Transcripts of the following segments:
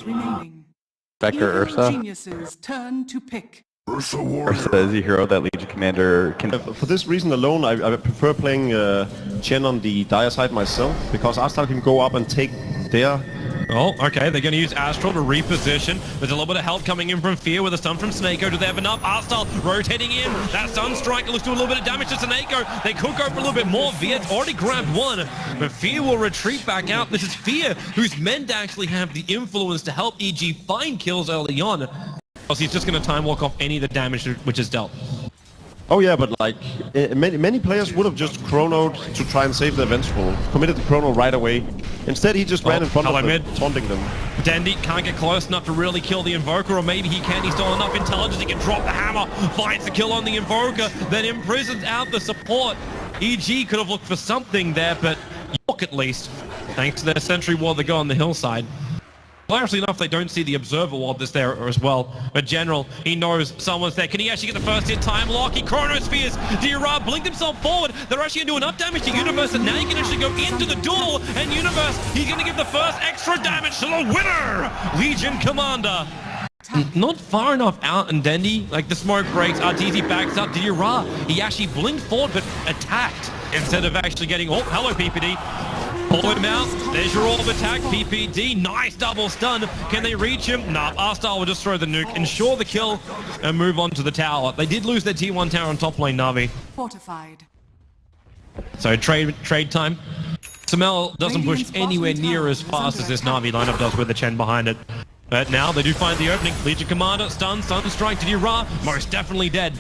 remaining. Becker Ursa. Geniuses turn to pick. Ursa is a hero that Legion Commander can... For this reason alone, I prefer playing Chen on the Dire side myself, because Astral can go up and take their... Oh, okay, they're going to use Astral to reposition. There's a little bit of help coming in from Fear with a stun from Snako. Do they have enough? Astral rotating in. That stun strike looks to do a little bit of damage to Snako. They could go for a little bit more. Fear's already grabbed one, but Fear will retreat back out. This is Fear, who's meant to actually have the influence to help EG find kills early on. Because he's just going to time walk off any of the damage which is dealt. Oh yeah, but like, many players would have just chronoed to try and save their Vengeful. Committed the chrono right away. Instead, he just ran in front of them, taunting them. Dandy can't get close enough to really kill the Invoker, or maybe he can. He's still enough intelligence. He can drop the hammer, finds the kill on the Invoker, then imprisons out the support. EG could have looked for something there, but York at least, thanks to their sentry ward that go on the hillside. Hilariously enough, they don't see the observer ward that's there as well. But General, he knows someone's there. Can he actually get the first hit? Time lock. He chronospheres. Dira blinked himself forward. They're actually going to do enough damage to Universe, and now he can actually go into the duel. And Universe, he's going to give the first extra damage to the winner, Legion Commander. Not far enough out, and Dendy, like the smoke breaks, RTZ backs up. Dira, he actually blinked forward but attacked instead of actually getting... Oh, hello, PPD. Pull him out. There's your orb attack, PPD. Nice double stun. Can they reach him? Nah, R-Star will just throw the nuke, ensure the kill, and move on to the tower. They did lose their T1 tower on top lane, Navi. Fortified. So trade time. Samel doesn't push anywhere near as fast as this Navi lineup does with the Chen behind it. But now they do find the opening. Legion Commander, stun strike to Dira. Most definitely dead.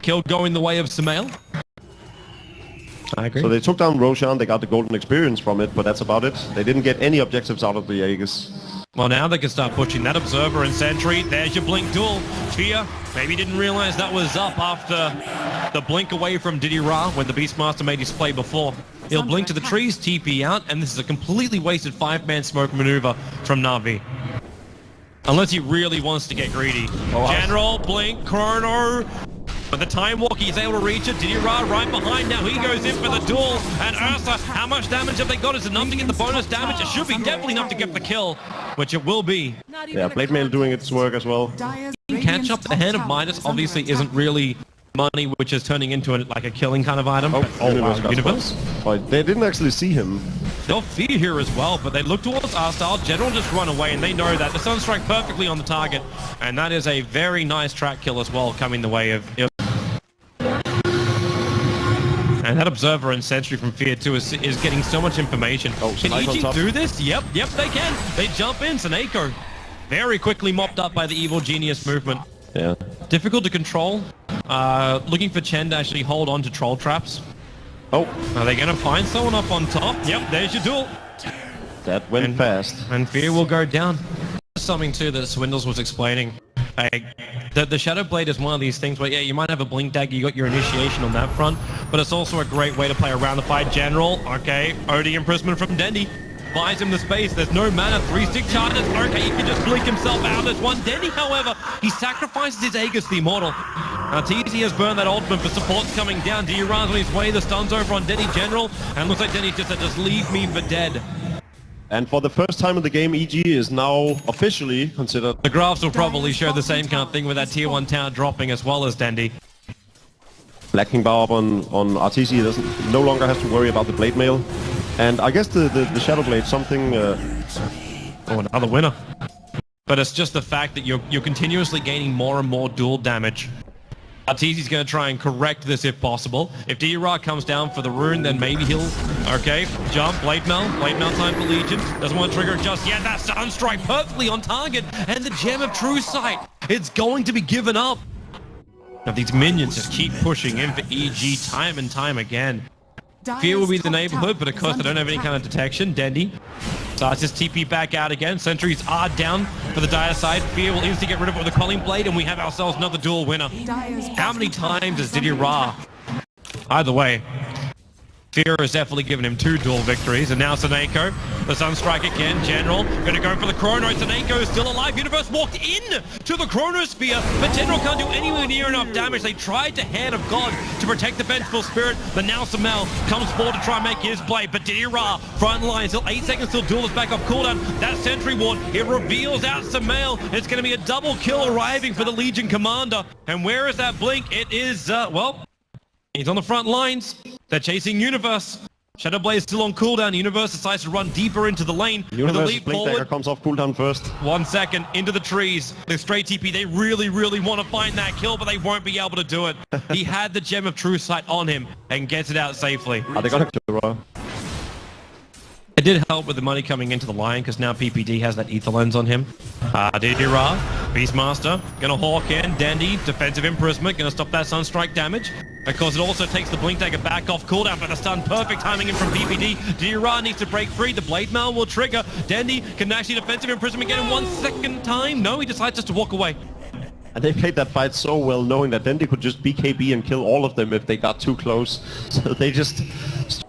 Kill going the way of Samel. I agree. So they took down Roshan, they got the golden experience from it, but that's about it. They didn't get any objectives out of the Aegis. Well, now they can start pushing that Observer and Sentry. There's your blink duel. Fear, maybe didn't realize that was up after the blink away from Diddy Ra when the Beastmaster made his play before. He'll blink to the trees, TP out, and this is a completely wasted 5-man smoke maneuver from Navi. Unless he really wants to get greedy. Oh, General, blink, chrono. But the time walk, he's able to reach it. Diddy Ra right behind now. He goes in for the duel. And Ursa, how much damage have they got? Is it enough to get the bonus damage? It should be definitely enough to get the kill, which it will be. Yeah, Blade Mail doing its work as well. Catch up. The Hand of Midas obviously isn't really money, which is turning into like a killing kind of item. Universe. Oh, they didn't actually see him. They'll fear here as well, but they look towards R-Style. General just run away, and they know that. The Sunstrike perfectly on the target, and that is a very nice track kill as well, coming the way of... And that Observer and Sentry from Fear 2 is getting so much information. Oh, can EG do this? Yep, they can. They jump in. Snako very quickly mopped up by the Evil Genius movement. Yeah. Difficult to control. Looking for Chen to actually hold on to troll traps. Oh. Are they going to find someone up on top? Yep, there's your duel. That went fast. And Fear will go down. Something too that Swindles was explaining. The Shadow Blade is one of these things where, yeah, you might have a Blink Dagger, you got your initiation on that front, but it's also a great way to play around the fight. General, okay, OD imprisonment from Dendy. Buys him the space, there's no mana, 3-stick charges, okay, he can just blink himself out. There's one. Dendy, however, he sacrifices his Aegis, the Immortal. TZ has burned that ultimate, but support's coming down. D-Ran's on his way, the stun's over on Dendy General, and looks like Dendy just said, just leave me for dead. And for the first time in the game, EG is now officially considered... The graphs will probably show the same kind of thing with that tier 1 tower dropping as well as Dendy. Black King Bar up on RTC no longer has to worry about the Blade Mail. And I guess the Shadow Blade, something... Oh, another winner. But it's just the fact that you're continuously gaining more and more dual damage. RTZ's going to try and correct this if possible. If D-Rock comes down for the rune, then maybe he'll... Okay, jump, Blade Mail time for Legion. Doesn't want to trigger it just yet. That Sunstrike perfectly on target. And the Gem of True Sight. It's going to be given up. Now these minions just keep pushing in for EG time and time again. Fear will be the neighborhood, but of course they don't have any kind of detection. Dendy starts his TP back out again. Sentries are down for the Dire side. Fear will instantly get rid of it with a Calling Blade, and we have ourselves another duel winner. How many times has Diddy Ra? Either way, Fear has definitely given him 2 duel victories, and now Seneko, the Sunstrike again, General, gonna go for the Chrono. Seneko is still alive. Universe walked in to the Chronosphere, but General can't do anywhere near enough damage. They tried to Hand of God to protect the Vengeful Spirit, but now Samel comes forward to try and make his play, but Diddy Ra, front line, still 8 seconds till duel is back off cooldown. That Sentry Ward, it reveals out Samel. It's gonna be a double kill arriving for the Legion Commander. And where is that blink? It is, well, he's on the front lines. They're chasing Universe. Shadowblade is still on cooldown. Universe decides to run deeper into the lane. Universe leap Blink forward. Dagger comes off cooldown first. 1 second into the trees. The straight TP, they really want to find that kill, but they won't be able to do it. He had the Gem of True Sight on him and gets it out safely. Are they gonna kill Ra? It did help with the money coming into the line because now PPD has that ether lens on him. Diddy Ra, Beastmaster, gonna hawk in. Dandy, defensive imprisonment, gonna stop that Sunstrike damage. Of course, it also takes the Blink Dagger back off cooldown, but the stun perfect timing in from PPD. Diddy Ra needs to break free. The Blade Mail will trigger. Dandy can actually defensive imprisonment get in 1 second time. No, he decides just to walk away. And they played that fight so well, knowing that then they could just BKB and kill all of them if they got too close. So they just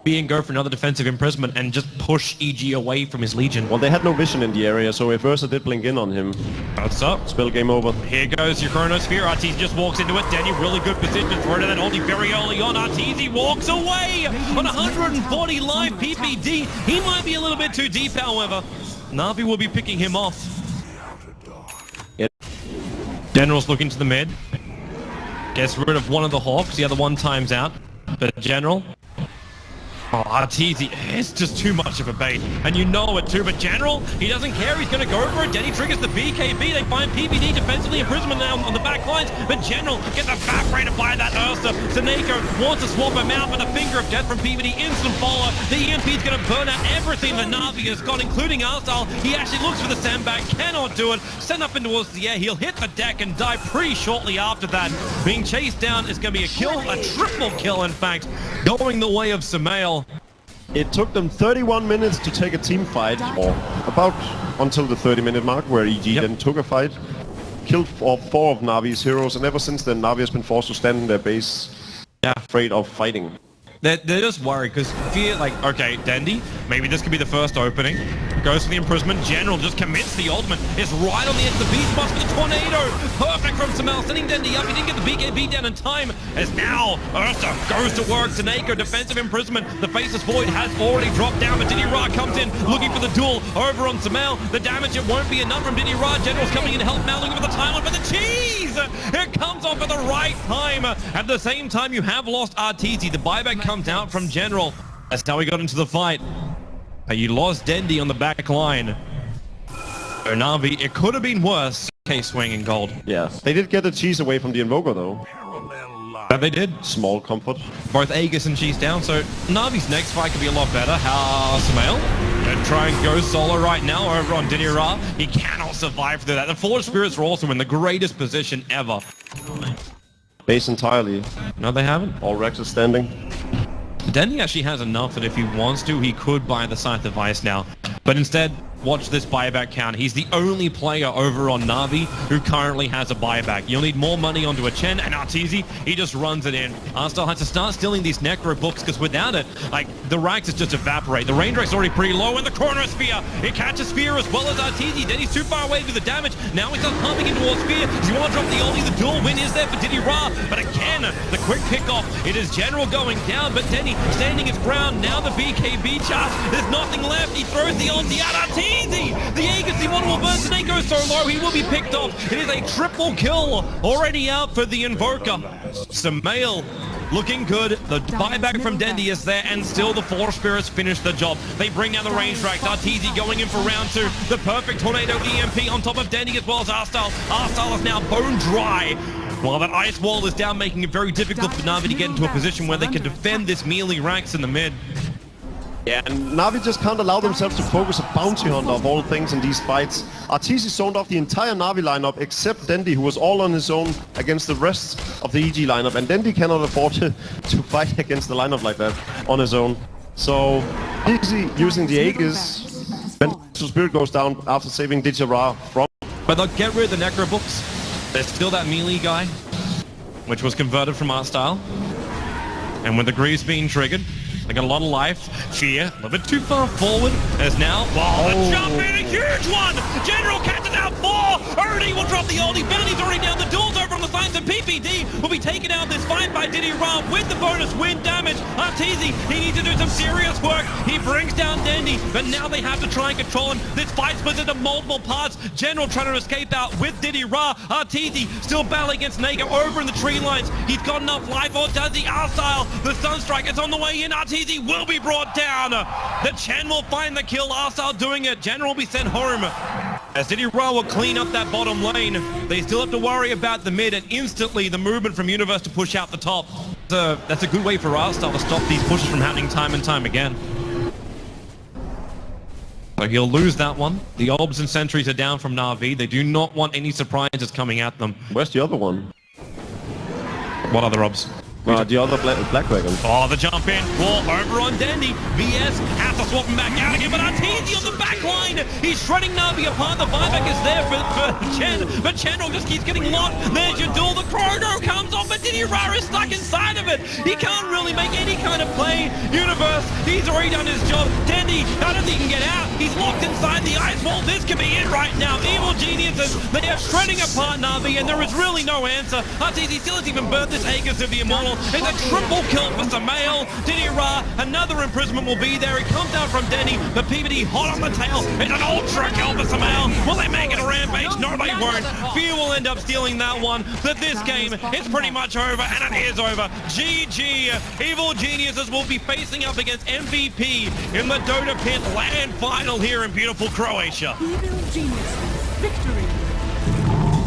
be and go for another defensive imprisonment and just push EG away from his Legion. Well, they had no vision in the area, so if Ursa did blink in on him, that's up. Spell game over. Here goes your Chronosphere. Arteezy just walks into it. Danny, really good position. Throw to that ulti very early on. Arteezy walks away on 140 live PPD. He might be a little bit too deep, however. NaVi will be picking him off. Yep. General's looking to the mid. Gets rid of one of the Hawks. The other one times out. But General... Oh, Arteezy, it's just too much of a bait. And you know it too, but General, he doesn't care. He's going to go for it. Denny triggers the BKB. They find PPD defensively imprisonment now on the back lines, but General gets evaporated by that Ursa. Seneko wants to swap him out, but the finger of death from PPD, instant follow. The EMP is going to burn out everything that NaVi has got, including Arstal. He actually looks for the sandbag, cannot do it. Sent up and towards the air. He'll hit the deck and die pretty shortly after that. Being chased down is going to be a kill, a triple kill, in fact, going the way of Samael. It took them 31 minutes to take a team fight, or about until the 30-minute mark, where EG then took a fight, killed 4 of NaVi's heroes, and ever since then NaVi has been forced to stand in their base, afraid of fighting. They're just worried because fear, like, okay, Dandy, maybe this could be the first opening. Goes for the imprisonment. General just commits the ultimate. It's right on the edge of the beast box with the tornado. Perfect from Samel, sending Dandy up. He didn't get the BKB down in time. As now Ursa goes to work. Seneko, defensive imprisonment. The Faceless Void has already dropped down, but Diddy Ra comes in looking for the duel over on Samel. The damage, it won't be enough from Diddy Ra. General's coming in to help now, looking for the time for the cheese. It comes off at the right time. At the same time, you have lost Arteezy. The buyback comes out from General. That's how we got into the fight. But you lost Dendy on the back line. So NaVi, it could have been worse. K-Swing in gold. Yeah, they did get the cheese away from the Invoker though. But they did. Small comfort. Both Aegis and Cheese down, so NaVi's next fight could be a lot better. How Samael and try and go solo right now over on Diddy Ra. He cannot survive through that. The Fallen Spirits are also in the greatest position ever. Base entirely. No, they haven't. All Rex is standing. Denny actually has enough that if he wants to, he could buy the Scythe of Ice now. But instead, watch this buyback count. He's the only player over on NaVi who currently has a buyback. You'll need more money onto a Chen, and Arteezy, he just runs it in. Arstal has to start stealing these Necro books, because without it, like, the racks just evaporate. The range rate's already pretty low, and the Chronosphere, it catches Sphere as well as Arteezy. Denny's too far away to do the damage. Now he starts pumping in towards Sphere. Does he want to drop the ulti? The dual win is there for Diddy Ra, but again, the quick pickoff. It is General going down, but Denny standing his ground. Now the BKB charge. There's nothing left. He throws the ulti out. Arteezy! The Aegis, the one will burn. Seneko so low, he will be picked off. It is a triple kill already out for the Invoker. Samael looking good. The buyback from Dendy is there, and still the Four Spirits finish the job. They bring down the range tracks. Arteezy going in for round 2. The perfect Tornado EMP on top of Dendy as well as Arstal. Arstal is now bone dry. While that ice wall is down, making it very difficult for NaVi to get into a position where they can defend this melee ranks in the mid. Yeah, and NaVi just can't allow themselves to focus a bounty hunter of all things in these fights. Arteezy zoned off the entire NaVi lineup except Dendy, who was all on his own against the rest of the EG lineup, and Dendy cannot afford to fight against the lineup like that on his own. So, easy using the Aegis, when Spirit goes down after saving Diddy Ra from... But they'll get rid of the Necro books. There's still that melee guy, which was converted from art style. And with the Greaves being triggered, They got a lot of life. Fear, a little bit too far forward. As now, the jump in, a huge one! General catches out 4! Already will drop the oldie. Bounty's already down. The doors over on the sides, and PPD will be taken out this fight by Diddy Ra with the bonus wind damage. Arteezy, he needs to do some serious work. He brings down Dendy, but now they have to try and control him. This fight splits into multiple parts. General trying to escape out with Diddy Ra. Arteezy still battling against Naga over in the tree lines. He's got enough life, or does he? Arstyle, the Sunstrike is on the way in. Arteezy will be brought down. The Chen will find the kill. Arstyle doing it. General will be sent home. As Diddy Ra will clean up that bottom lane, they still have to worry about the mid, and instantly the movement from Universe to push out the top. So that's a good way for Arstyle to stop these pushes from happening time and time again. So he'll lose that one. The Orbs and Sentries are down from NaVi. They do not want any surprises coming at them. Where's the other one? What other Orbs? The other Black Dragon. Oh, the jump in. Wall over on Dendy. VS has to swap him back out again, but Arteezy on the back line. He's shredding NaVi apart. The buyback is there for Chen, but Chenro just keeps getting locked. There's your duel. The chrono comes off, but Diddy Ra is stuck inside of it. He can't really make any kind of play. Universe, he's already done his job. Dendy, I don't think he can get out. He's locked inside the ice wall. This could be it right now. Evil Geniuses, they are shredding apart NaVi, and there is really no answer. Arteezy still hasn't even burnt this Aegis of the Immortal. It's a triple kill for Samael. Diddy Ra, another imprisonment will be there. It comes down from Denny, but PPD hot on the tail. It's an ultra kill for Samael. Will they make it a rampage? No, they won't. Fear will end up stealing that one. But this game is pretty much over, and it is over. GG. Evil Geniuses will be facing up against MVP in the Dotapit land final here in beautiful Croatia. Evil Geniuses. Victory.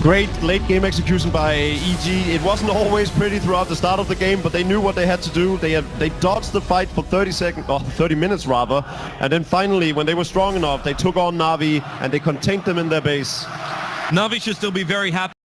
Great late game execution by EG. It wasn't always pretty throughout the start of the game, but they knew what they had to do. They dodged the fight for 30 minutes rather, and then finally, when they were strong enough, they took on NaVi and they contained them in their base. NaVi should still be very happy